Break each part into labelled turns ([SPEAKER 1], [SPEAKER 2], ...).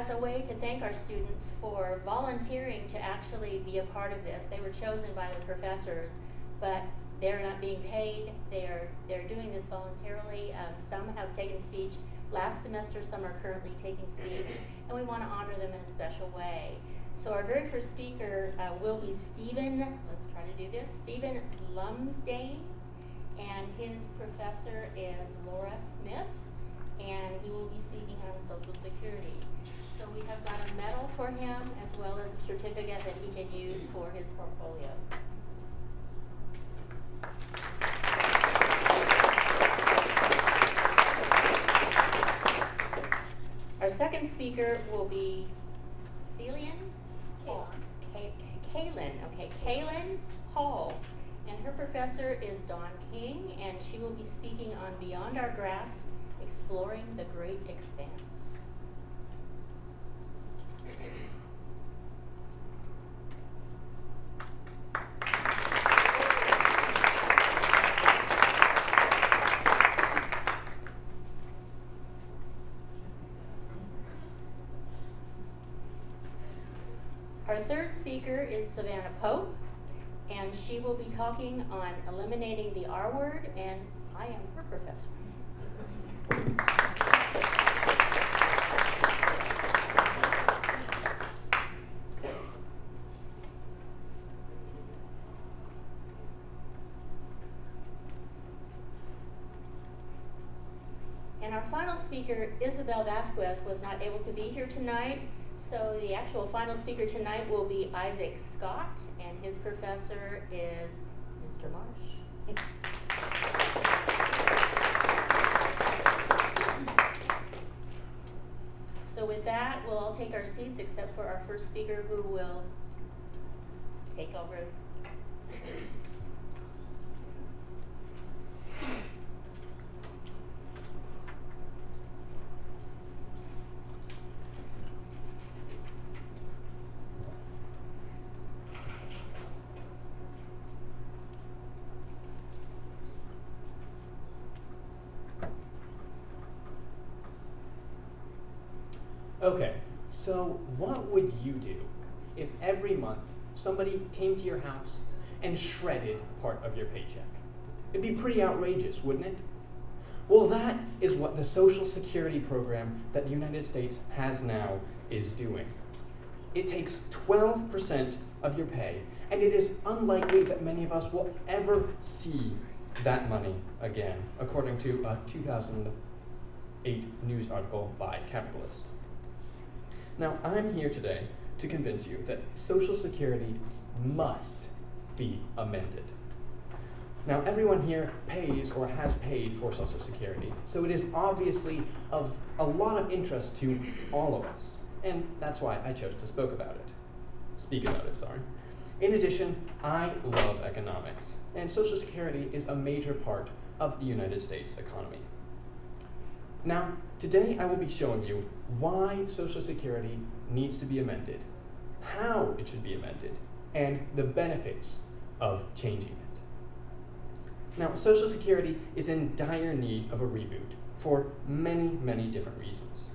[SPEAKER 1] as a way to thank our students for volunteering to actually be a part of this. They were chosen by the professors, but they're not being paid. They're doing this voluntarily. Some have taken speech last semester, some are currently taking speech, and we want to honor them in a special way. So our very first speaker will be Stephen, let's try to do this, Stephen Lumsdane, and his professor is Laura Smith, and he will be speaking on Social Security. So we have got a medal for him as well as a certificate that he can use for his portfolio. Our second speaker will be Kaylin Hall, and her professor is Dawn King, and she will be speaking on Beyond Our Grasp, Exploring the Great Expanse. Our third speaker is Savannah Pope, and she will be talking on eliminating the R word, and I am her professor. And our final speaker, Isabel Vasquez, was not able to be here tonight. So the actual final speaker tonight will be Isaac Scott, and his professor is Mr. Marsh. So with that, we'll all take our seats except for our first speaker, who will take over.
[SPEAKER 2] Okay, so what would you do if every month somebody came to your house and shredded part of your paycheck? It'd be pretty outrageous, wouldn't it? Well, that is what the Social Security program that the United States has now is doing. It takes 12% of your pay, and it is unlikely that many of us will ever see that money again, according to a 2008 news article by Capitalist. Now, I'm here today to convince you that Social Security must be amended. Now, everyone here pays or has paid for Social Security, so it is obviously of a lot of interest to all of us, and that's why I chose to speak about it. In addition, I love economics, and Social Security is a major part of the United States economy. Now, today I will be showing you why Social Security needs to be amended, how it should be amended, and the benefits of changing it. Now, Social Security is in dire need of a reboot for many, many different reasons.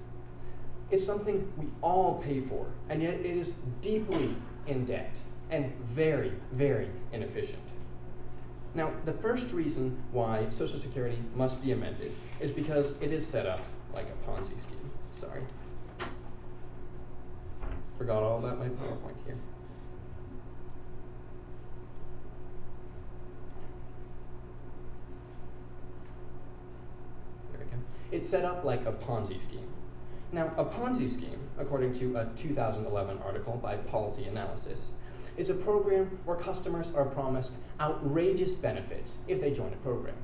[SPEAKER 2] It's something we all pay for, and yet it is deeply in debt and very, very inefficient. Now, the first reason why Social Security must be amended is because it is set up like a Ponzi scheme. Sorry. Forgot all about my PowerPoint here. There we go. It's set up like a Ponzi scheme. Now, a Ponzi scheme, according to a 2011 article by Policy Analysis, is a program where customers are promised outrageous benefits if they join a program.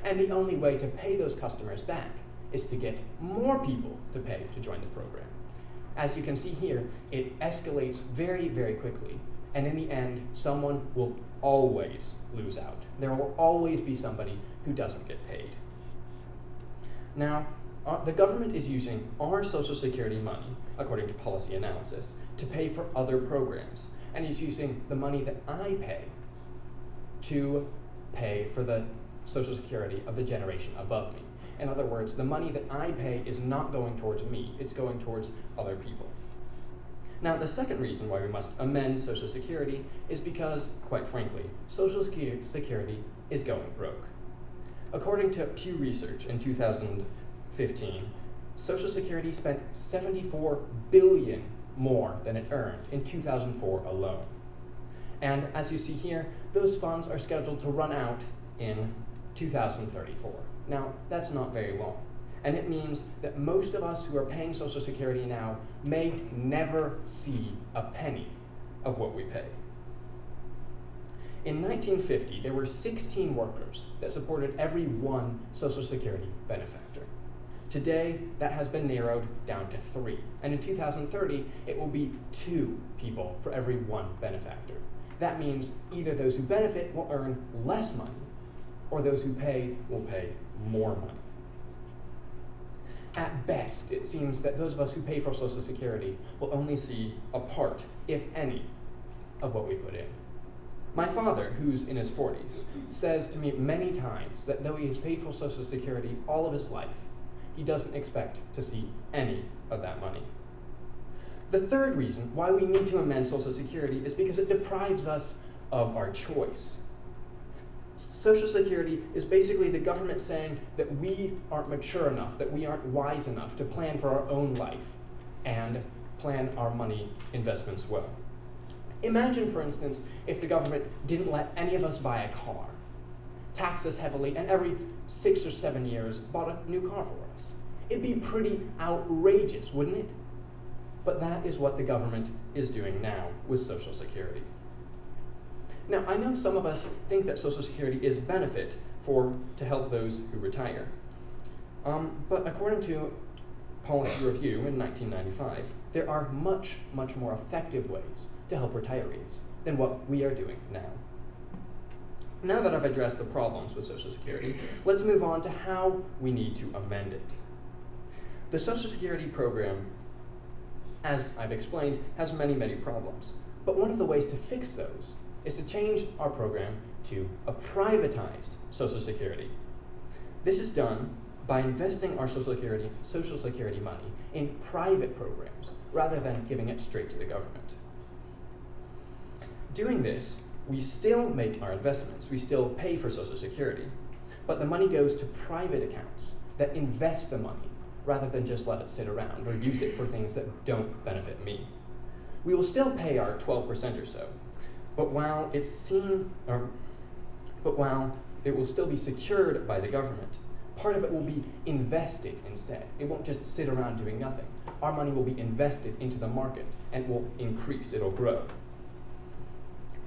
[SPEAKER 2] And the only way to pay those customers back is to get more people to pay to join the program. As you can see here, it escalates very, very quickly. And in the end, someone will always lose out. There will always be somebody who doesn't get paid. Now, the government is using our Social Security money, according to Policy Analysis, to pay for other programs, and is using the money that I pay to pay for the Social Security of the generation above me. In other words, the money that I pay is not going towards me, it's going towards other people. Now, the second reason why we must amend Social Security is because, quite frankly, Social Security is going broke. According to Pew Research in 2015, Social Security spent $74 billion more than it earned in 2004 alone. And as you see here, those funds are scheduled to run out in 2034. Now, that's not very long. And it means that most of us who are paying Social Security now may never see a penny of what we pay. In 1950, there were 16 workers that supported every one Social Security benefactor. Today, that has been narrowed down to 3. And in 2030, it will be 2 people for every 1 benefactor. That means either those who benefit will earn less money, or those who pay will pay more money. At best, it seems that those of us who pay for Social Security will only see a part, if any, of what we put in. My father, who's in his 40s, says to me many times that though he has paid for Social Security all of his life, he doesn't expect to see any of that money. The third reason why we need to amend Social Security is because it deprives us of our choice. Social Security is basically the government saying that we aren't mature enough, that we aren't wise enough to plan for our own life and plan our money investments well. Imagine, for instance, if the government didn't let any of us buy a car, taxed us heavily, and every 6 or 7 years bought a new car for us. It'd be pretty outrageous, wouldn't it? But that is what the government is doing now with Social Security. Now, I know some of us think that Social Security is a benefit to help those who retire. But according to Policy Review in 1995, there are much, much more effective ways to help retirees than what we are doing now. Now that I've addressed the problems with Social Security, let's move on to how we need to amend it. The Social Security program, as I've explained, has many, many problems. But one of the ways to fix those is to change our program to a privatized Social Security. This is done by investing our Social Security money in private programs rather than giving it straight to the government. Doing this, we still make our investments, we still pay for Social Security, but the money goes to private accounts that invest the money rather than just let it sit around or use it for things that don't benefit me. We will still pay our 12% or so, but while it will still be secured by the government, part of it will be invested instead. It won't just sit around doing nothing. Our money will be invested into the market and will increase, it'll grow.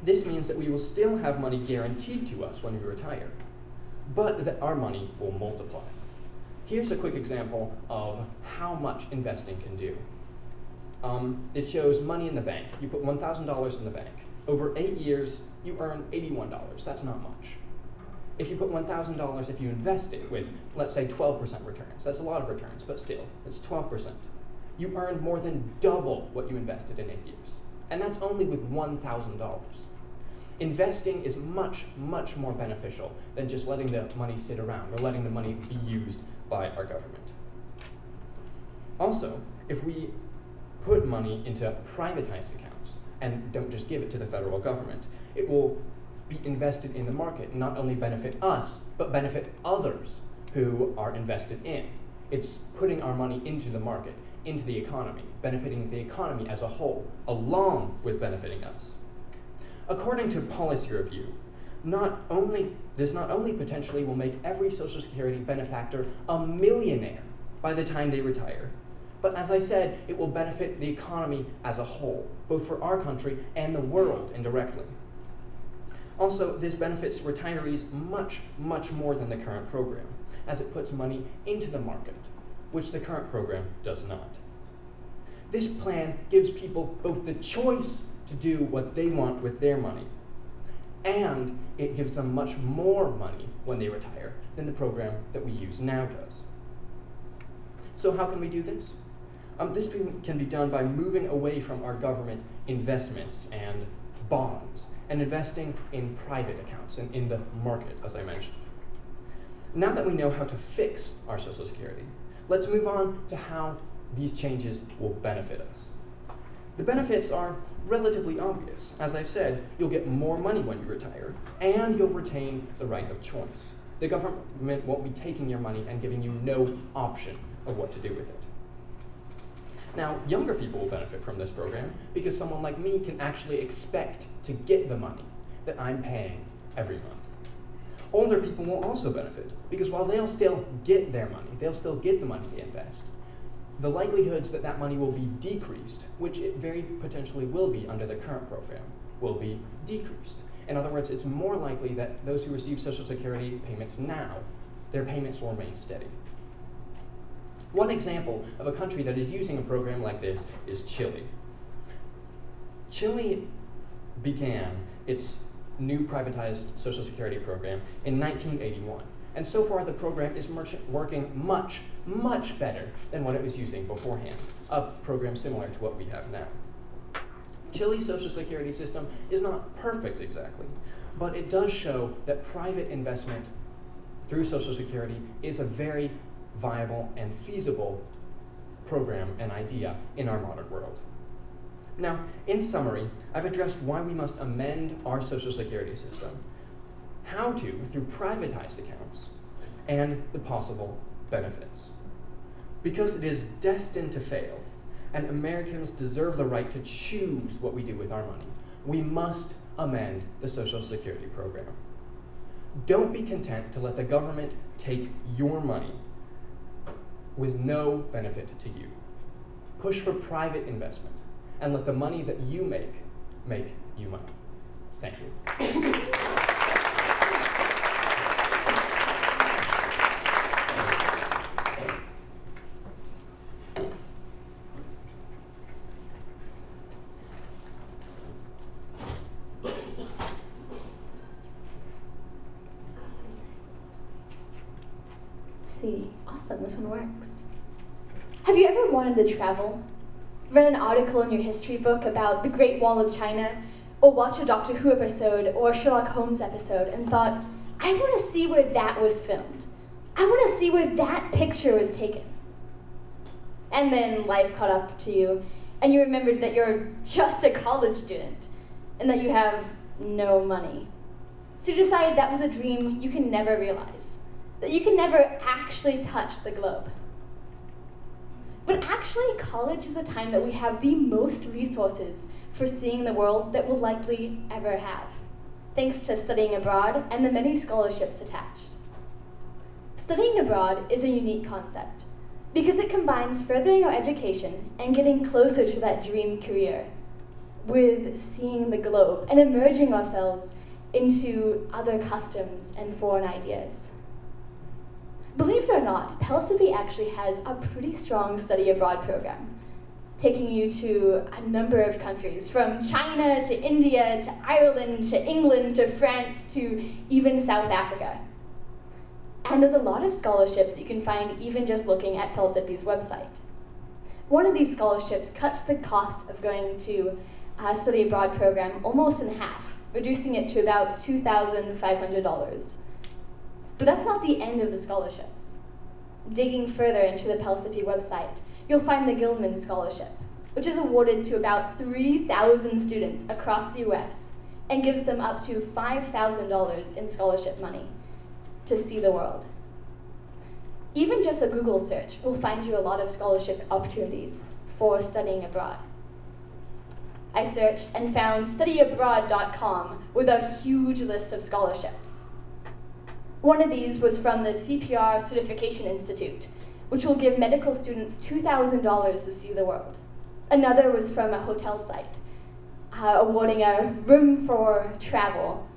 [SPEAKER 2] This means that we will still have money guaranteed to us when we retire, but that our money will multiply. Here's a quick example of how much investing can do. It shows money in the bank. You put $1,000 in the bank. Over 8 years, you earn $81. That's not much. If you put $1,000, if you invest it with, let's say, 12% returns, that's a lot of returns, but still, it's 12%. You earn more than double what you invested in 8 years. And that's only with $1,000. Investing is much, much more beneficial than just letting the money sit around or letting the money be used by our government. Also, if we put money into privatized accounts and don't just give it to the federal government, it will be invested in the market and not only benefit us, but benefit others who are invested in. It's putting our money into the market, into the economy, benefiting the economy as a whole, along with benefiting us. According to Policy Review, this not only potentially will make every Social Security benefactor a millionaire by the time they retire, but as I said, it will benefit the economy as a whole, both for our country and the world indirectly. Also, this benefits retirees much, much more than the current program, as it puts money into the market, which the current program does not. This plan gives people both the choice to do what they want with their money, and it gives them much more money when they retire than the program that we use now does. So how can we do this? This can be done by moving away from our government investments and bonds and investing in private accounts and in the market, as I mentioned. Now that we know how to fix our Social Security, let's move on to how these changes will benefit us. The benefits are relatively obvious. As I've said, you'll get more money when you retire, and you'll retain the right of choice. The government won't be taking your money and giving you no option of what to do with it. Now, younger people will benefit from this program because someone like me can actually expect to get the money that I'm paying every month. Older people will also benefit because while they'll still get their money, they'll still get the money they invest, the likelihoods that that money will be decreased, which it very potentially will be under the current program, will be decreased. In other words, it's more likely that those who receive Social Security payments now, their payments will remain steady. One example of a country that is using a program like this is Chile. Chile began its new privatized Social Security program in 1981. And so far the program is working much, much better than what it was using beforehand, a program similar to what we have now. Chile's Social Security system is not perfect exactly, but it does show that private investment through Social Security is a very viable and feasible program and idea in our modern world. Now, in summary, I've addressed why we must amend our Social Security system, how to through privatized accounts, and the possible benefits. Because it is destined to fail, and Americans deserve the right to choose what we do with our money, we must amend the Social Security program. Don't be content to let the government take your money with no benefit to you. Push for private investment and let the money that you make you money. Thank you.
[SPEAKER 3] See, awesome, this one works. Have you ever wanted to travel? Read an article in your history book about the Great Wall of China, or watch a Doctor Who episode or a Sherlock Holmes episode and thought, I want to see where that was filmed. I want to see where that picture was taken. And then life caught up to you, and you remembered that you're just a college student, and that you have no money. So you decided that was a dream you can never realize, that you can never actually touch the globe. But actually, college is a time that we have the most resources for seeing the world that we'll likely ever have, thanks to studying abroad and the many scholarships attached. Studying abroad is a unique concept because it combines furthering our education and getting closer to that dream career with seeing the globe and immersing ourselves into other customs and foreign ideas. Believe it or not, PSCC actually has a pretty strong study abroad program, taking you to a number of countries, from China to India to Ireland to England to France to even South Africa. And there's a lot of scholarships you can find even just looking at PSCC's website. One of these scholarships cuts the cost of going to a study abroad program almost in half, reducing it to about $2,500. But that's not the end of the scholarships. Digging further into the PSCC website, you'll find the Gilman Scholarship, which is awarded to about 3,000 students across the US and gives them up to $5,000 in scholarship money to see the world. Even just a Google search will find you a lot of scholarship opportunities for studying abroad. I searched and found studyabroad.com with a huge list of scholarships. One of these was from the CPR Certification Institute, which will give medical students $2,000 to see the world. Another was from a hotel site, awarding a room for travel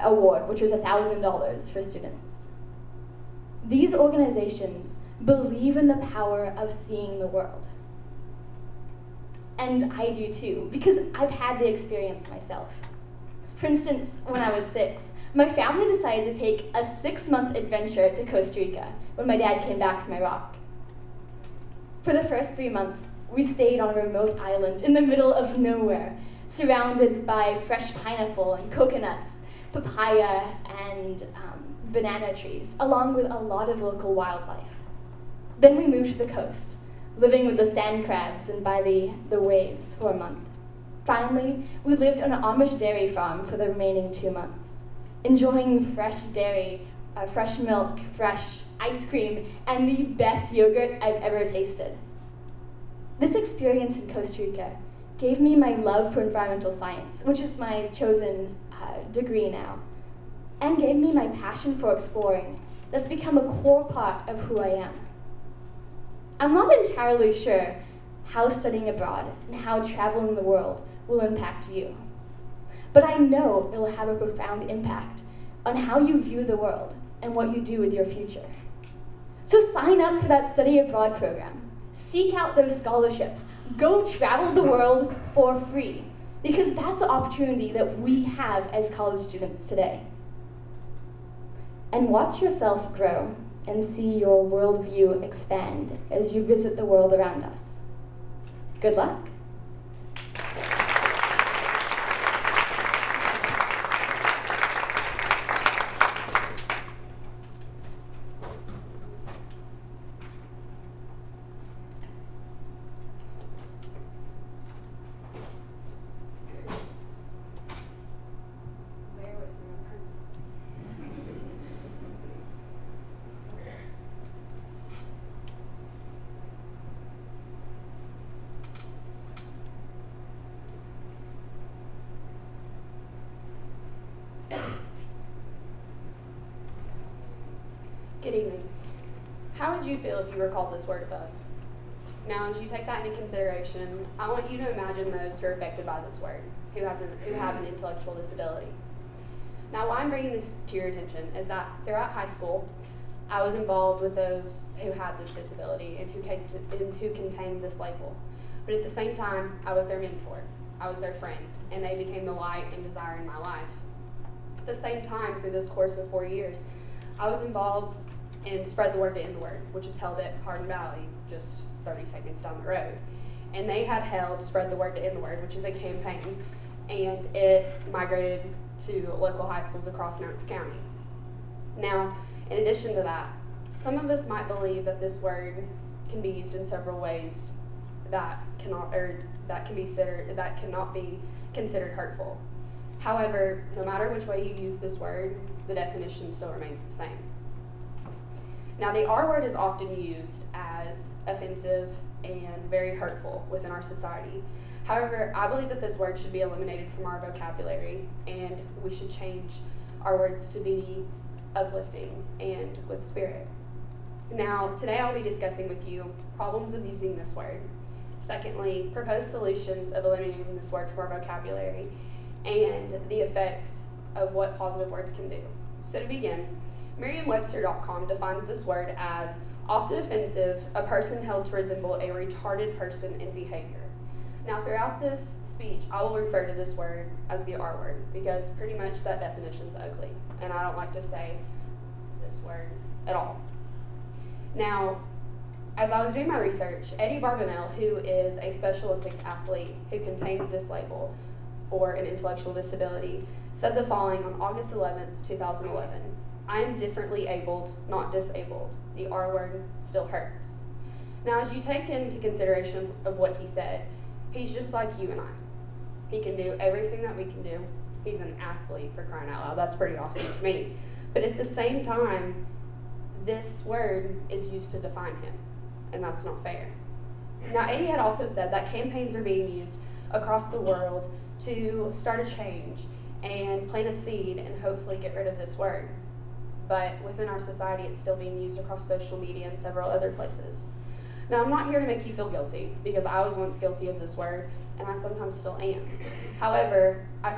[SPEAKER 3] award, which was $1,000 for students. These organizations believe in the power of seeing the world. And I do too, because I've had the experience myself. For instance, when I was 6, my family decided to take a 6-month adventure to Costa Rica when my dad came back from Iraq. For the first 3 months, we stayed on a remote island in the middle of nowhere, surrounded by fresh pineapple and coconuts, papaya, and banana trees, along with a lot of local wildlife. Then we moved to the coast, living with the sand crabs and by the waves for a month. Finally, we lived on an Amish dairy farm for the remaining 2 months, enjoying fresh dairy, fresh milk, fresh ice cream, and the best yogurt I've ever tasted. This experience in Costa Rica gave me my love for environmental science, which is my chosen degree now, and gave me my passion for exploring that's become a core part of who I am. I'm not entirely sure how studying abroad and how traveling the world will impact you, but I know it will have a profound impact on how you view the world and what you do with your future. So sign up for that study abroad program. Seek out those scholarships. Go travel the world for free, because that's the opportunity that we have as college students today. And watch yourself grow and see your worldview expand as you visit the world around us. Good luck.
[SPEAKER 4] Good evening. How would you feel if you were called this word above? Now, as you take that into consideration, I want you to imagine those who are affected by this word, who have an intellectual disability. Now, why I'm bringing this to your attention is that throughout high school, I was involved with those who had this disability and who contained this label. But at the same time, I was their mentor, I was their friend, and they became the light and desire in my life. At the same time, through this course of 4 years, I was involved in Spread the Word to End the Word, which is held at Hardin Valley, just 30 seconds down the road. And they had held Spread the Word to End the Word, which is a campaign, and it migrated to local high schools across Knox County. Now, in addition to that, some of us might believe that this word can be used in several ways that cannot be considered hurtful. However, no matter which way you use this word, the definition still remains the same. Now, the R word is often used as offensive and very hurtful within our society. However, I believe that this word should be eliminated from our vocabulary, and we should change our words to be uplifting and with spirit. Now, today I'll be discussing with you problems of using this word. Secondly, proposed solutions of eliminating this word from our vocabulary, and the effects of what positive words can do. So to begin, Merriam-Webster.com defines this word as often offensive, a person held to resemble a retarded person in behavior. Now, throughout this speech, I will refer to this word as the R word, because pretty much that definition is ugly, and I don't like to say this word at all. Now, as I was doing my research, Eddie Barbanel, who is a Special Olympics athlete who contains this label, or an intellectual disability, said the following on August 11th, 2011. I am differently abled, not disabled. The R word still hurts. Now, as you take into consideration of what he said, he's just like you and I. He can do everything that we can do. He's an athlete, for crying out loud. That's pretty awesome to me. But at the same time, this word is used to define him, and that's not fair. Now, Eddie had also said that campaigns are being used across the world to start a change and plant a seed and hopefully get rid of this word. But within our society, it's still being used across social media and several other places. Now, I'm not here to make you feel guilty, because I was once guilty of this word, and I sometimes still am. However, I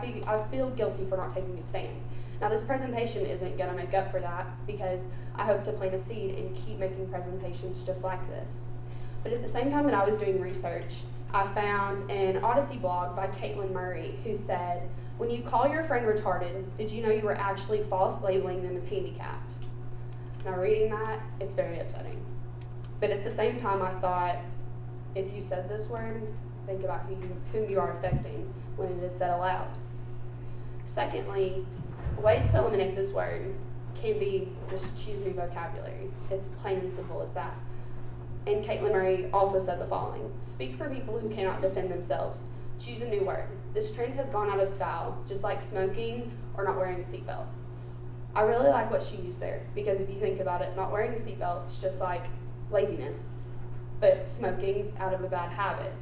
[SPEAKER 4] feel guilty for not taking a stand. Now, this presentation isn't going to make up for that, because I hope to plant a seed and keep making presentations just like this. But at the same time that I was doing research, I found an Odyssey blog by Caitlin Murray, who said, when you call your friend retarded, did you know you were actually false labeling them as handicapped? Now, reading that, it's very upsetting. But at the same time, I thought, if you said this word, think about whom you are affecting when it is said aloud. Secondly, ways to eliminate this word can be just choose new vocabulary. It's plain and simple as that. And Caitlin Murray also said the following: speak for people who cannot defend themselves. Choose a new word. This trend has gone out of style, just like smoking or not wearing a seatbelt. I really like what she used there, because if you think about it, not wearing a seatbelt is just like laziness, but smoking's out of a bad habit.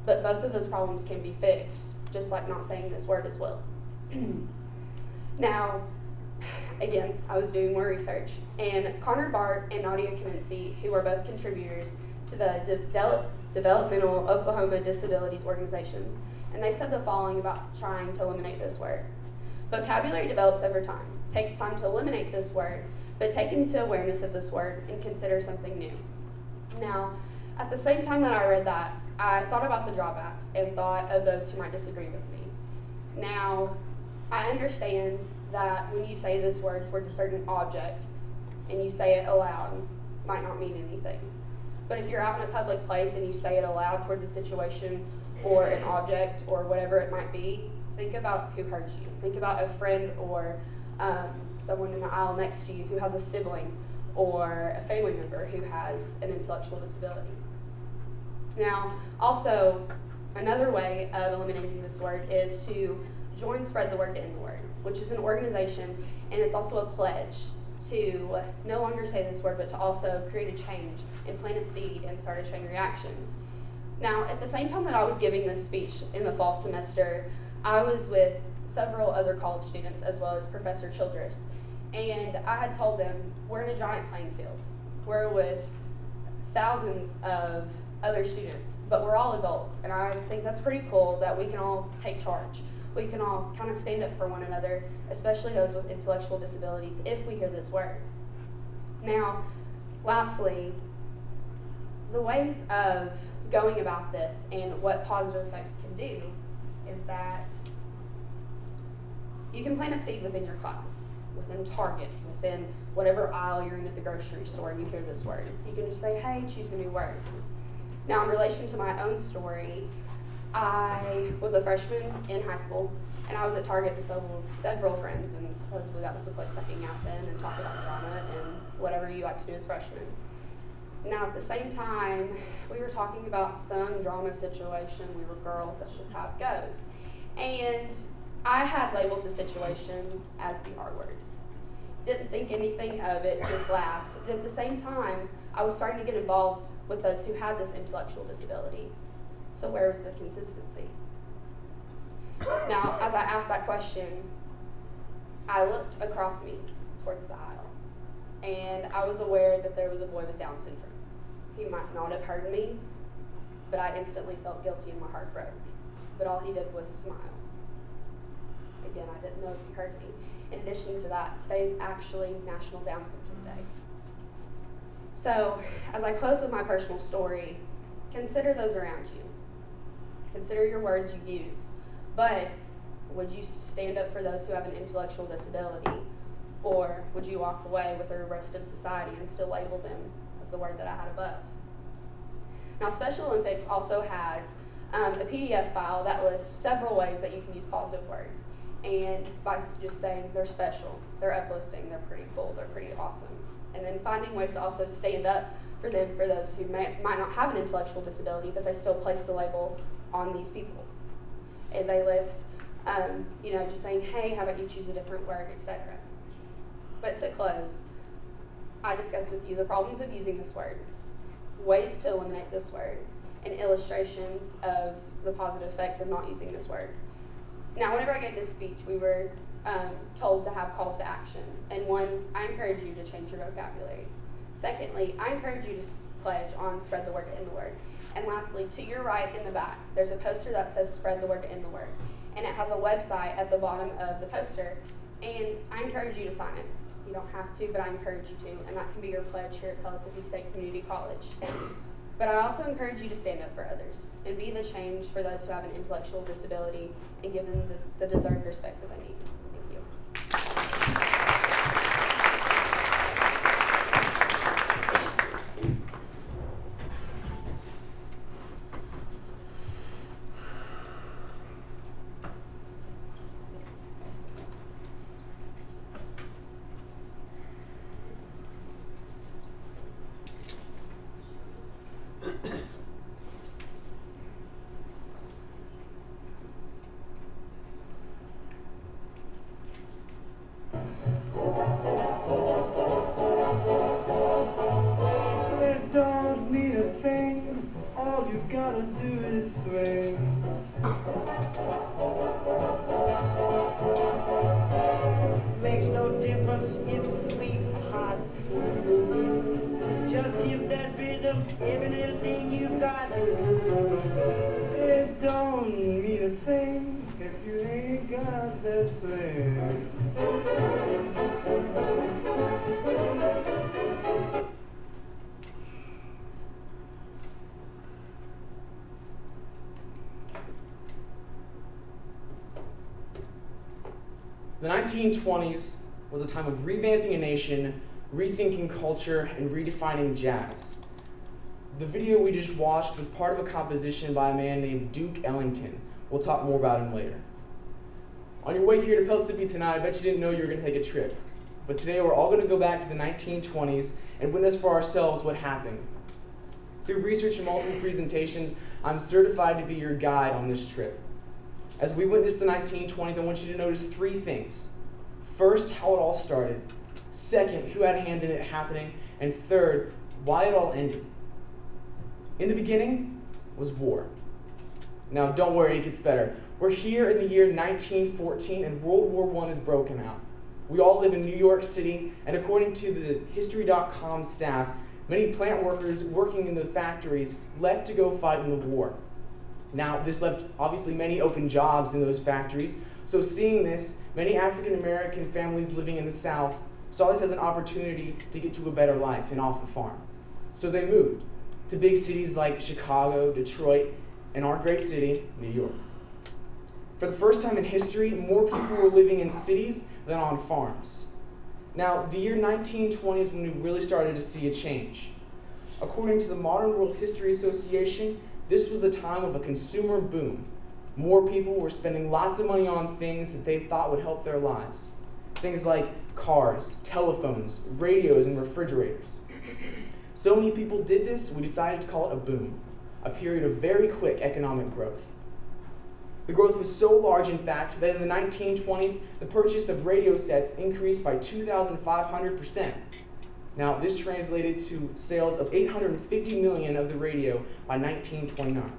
[SPEAKER 4] But both of those problems can be fixed, just like not saying this word as well. Now, again, I was doing more research, and Connor Bart and Nadia Kamency, who are both contributors to the Developmental Oklahoma Disabilities Organization, and they said the following about trying to eliminate this word. Vocabulary develops over time. Takes time to eliminate this word, but take into awareness of this word and consider something new. Now, at the same time that I read that, I thought about the drawbacks and thought of those who might disagree with me. Now, I understand that when you say this word towards a certain object and you say it aloud, it might not mean anything. But if you're out in a public place and you say it aloud towards a situation or an object or whatever it might be, think about who hurt you. Think about a friend or someone in the aisle next to you who has a sibling or a family member who has an intellectual disability. Now, also, another way of eliminating this word is to join Spread the Word to End the Word, which is an organization, and it's also a pledge to no longer say this word, but to also create a change and plant a seed and start a chain reaction. Now, at the same time that I was giving this speech in the fall semester, I was with several other college students as well as Professor Childress, and I had told them, we're in a giant playing field. We're with thousands of other students, but we're all adults, and I think that's pretty cool that we can all take charge. We can all kind of stand up for one another, especially those with intellectual disabilities, if we hear this word. Now, lastly, the ways of going about this and what positive effects can do is that you can plant a seed within your class, within Target, within whatever aisle you're in at the grocery store and you hear this word. You can just say, hey, choose a new word. Now, in relation to my own story, I was a freshman in high school, and I was at Target with several friends, and supposedly that was the place to hang out then and talk about drama and whatever you like to do as freshmen. Now, at the same time, we were talking about some drama situation. We were girls, that's just how it goes. And I had labeled the situation as the R word. Didn't think anything of it, just laughed. But at the same time, I was starting to get involved with those who had this intellectual disability. So where was the consistency? Now, as I asked that question, I looked across me towards the aisle, and I was aware that there was a boy with Down syndrome. He might not have heard me, but I instantly felt guilty and my heart broke. But all he did was smile. Again, I didn't know if he heard me. In addition to that, today is actually National Down Syndrome Day. So, as I close with my personal story, consider those around you. Consider your words you use. But would you stand up for those who have an intellectual disability? Or would you walk away with the rest of society and still label them as the word that I had above? Now, Special Olympics also has a PDF file that lists several ways that you can use positive words. And by just saying they're special, they're uplifting, they're pretty cool, they're pretty awesome. And then finding ways to also stand up for them, for those who might not have an intellectual disability, but they still place the label on these people. And they list, just saying, hey, how about you choose a different word, etc. But to close, I discussed with you the problems of using this word, ways to eliminate this word, and illustrations of the positive effects of not using this word. Now, whenever I gave this speech, we were told to have calls to action. And one, I encourage you to change your vocabulary. Secondly, I encourage you to pledge on Spread the Word to End the Word. And lastly, to your right in the back, there's a poster that says Spread the Word to End the Word. And it has a website at the bottom of the poster. And I encourage you to sign it. You don't have to, but I encourage you to. And that can be your pledge here at Pellissippi State Community College. But I also encourage you to stand up for others and be the change for those who have an intellectual disability and give them the deserved respect that they need. Thank you.
[SPEAKER 5] gotta do his thing. Makes no difference if it's sweet or hot. Just give that rhythm every little thing you got. It don't mean a thing if you ain't got that thing.
[SPEAKER 2] The 1920s was a time of revamping a nation, rethinking culture, and redefining jazz. The video we just watched was part of a composition by a man named Duke Ellington. We'll talk more about him later. On your way here to Mississippi tonight, I bet you didn't know you were going to take a trip. But today we're all going to go back to the 1920s and witness for ourselves what happened. Through research and multiple presentations, I'm certified to be your guide on this trip. As we witness the 1920s, I want you to notice three things. First, how it all started. Second, who had a hand in it happening. And third, why it all ended. In the beginning was war. Now, don't worry, it gets better. We're here in the year 1914, and World War I is broken out. We all live in New York City, and according to the History.com staff, many plant workers working in the factories left to go fight in the war. Now, this left obviously many open jobs in those factories, so seeing this, many African American families living in the South saw this as an opportunity to get to a better life and off the farm. So they moved to big cities like Chicago, Detroit, and our great city, New York. For the first time in history, more people were living in cities than on farms. Now, the year 1920 is when we really started to see a change. According to the Modern World History Association, this was the time of a consumer boom. More people were spending lots of money on things that they thought would help their lives. Things like cars, telephones, radios, and refrigerators. So many people did this, we decided to call it a boom, a period of very quick economic growth. The growth was so large, in fact, that in the 1920s, the purchase of radio sets increased by 2,500%. Now, this translated to sales of 850 million of the radio by 1929.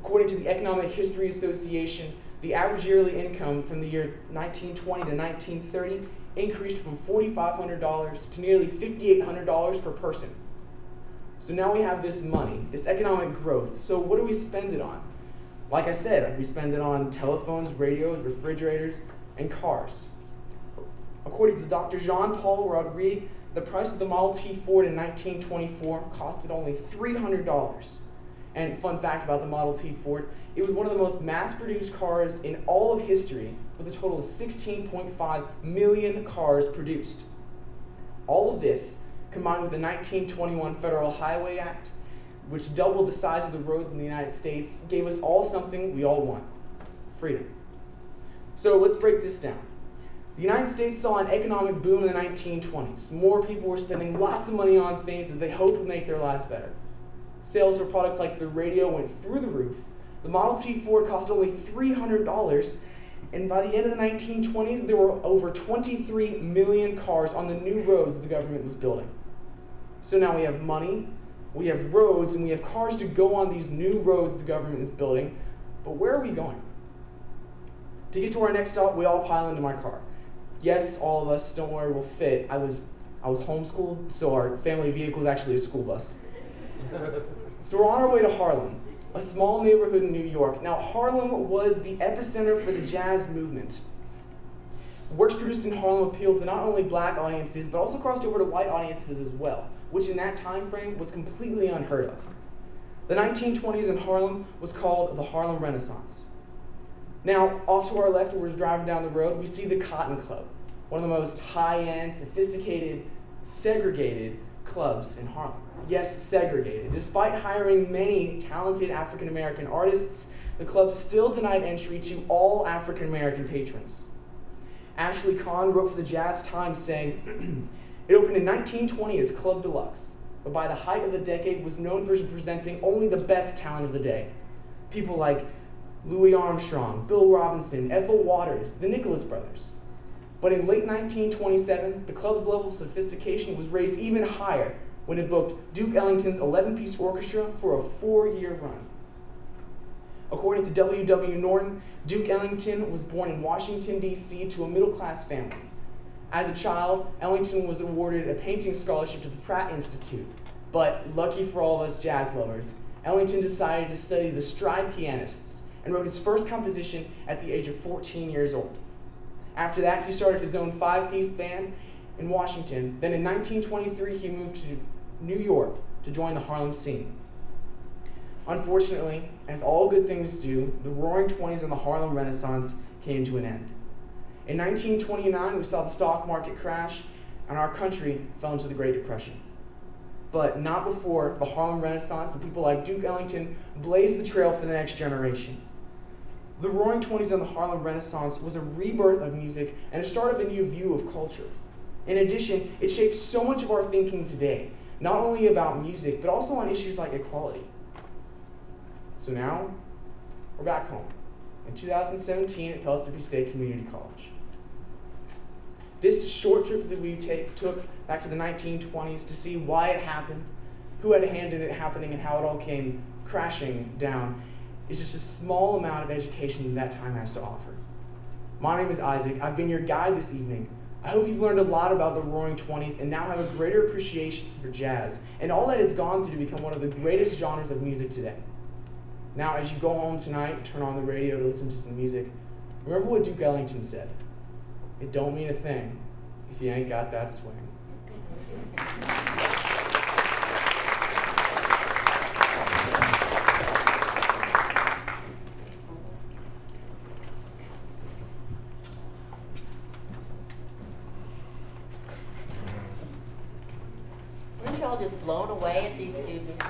[SPEAKER 2] According to the Economic History Association, the average yearly income from the year 1920 to 1930 increased from $4,500 to nearly $5,800 per person. So now we have this money, this economic growth. So what do we spend it on? Like I said, we spend it on telephones, radios, refrigerators, and cars. According to Dr. Jean-Paul Rodrigue, the price of the Model T Ford in 1924 costed only $300. And fun fact about the Model T Ford, it was one of the most mass-produced cars in all of history, with a total of 16.5 million cars produced. All of this, combined with the 1921 Federal Highway Act, which doubled the size of the roads in the United States, gave us all something we all want: freedom. So let's break this down. The United States saw an economic boom in the 1920s. More people were spending lots of money on things that they hoped would make their lives better. Sales for products like the radio went through the roof. The Model T Ford cost only $300, and by the end of the 1920s, there were over 23 million cars on the new roads the government was building. So now we have money, we have roads, and we have cars to go on these new roads the government is building, but where are we going? To get to our next stop, we all pile into my car. Yes, all of us, don't worry, we'll fit. I was homeschooled, so our family vehicle is actually a school bus. So we're on our way to Harlem, a small neighborhood in New York. Now, Harlem was the epicenter for the jazz movement. Works produced in Harlem appealed to not only black audiences, but also crossed over to white audiences as well, which in that time frame was completely unheard of. The 1920s in Harlem was called the Harlem Renaissance. Now, off to our left, where we're driving down the road, we see the Cotton Club, one of the most high-end, sophisticated, segregated clubs in Harlem. Yes, segregated. Despite hiring many talented African-American artists, the club still denied entry to all African-American patrons. Ashley Kahn wrote for the Jazz Times saying, "It opened in 1920 as Club Deluxe, but by the height of the decade was known for presenting only the best talent of the day. People like Louis Armstrong, Bill Robinson, Ethel Waters, the Nicholas Brothers. But in late 1927, the club's level of sophistication was raised even higher
[SPEAKER 6] when it booked Duke Ellington's 11-piece orchestra for a 4-year run. According to W.W. Norton, Duke Ellington was born in Washington, D.C. to a middle-class family. As a child, Ellington was awarded a painting scholarship to the Pratt Institute, but lucky for all of us jazz lovers, Ellington decided to study the stride pianists and wrote his first composition at the age of 14 years old. After that, he started his own 5-piece band in Washington. Then in 1923, he moved to New York to join the Harlem scene. Unfortunately, as all good things do, the Roaring Twenties and the Harlem Renaissance came to an end. In 1929, we saw the stock market crash, and our country fell into the Great Depression. But not before the Harlem Renaissance and people like Duke Ellington blazed the trail for the next generation. The Roaring Twenties and the Harlem Renaissance was a rebirth of music and a start of a new view of culture. In addition, it shaped so much of our thinking today, not only about music, but also on issues like equality. So now, we're back home, in 2017 at Pellissippi State Community College. This short trip that we took back to the 1920s to see why it happened, who had a hand in it happening, and how it all came crashing down is just a small amount of education that time has to offer. My name is Isaac. I've been your guide this evening. I hope you've learned a lot about the Roaring Twenties and now have a greater appreciation for jazz and all that it's gone through to become one of the greatest genres of music today. Now, as you go home tonight, turn on the radio to listen to some music, remember what Duke Ellington said. It don't mean a thing if you ain't got that swing.
[SPEAKER 1] Weren't you all just blown away at these students?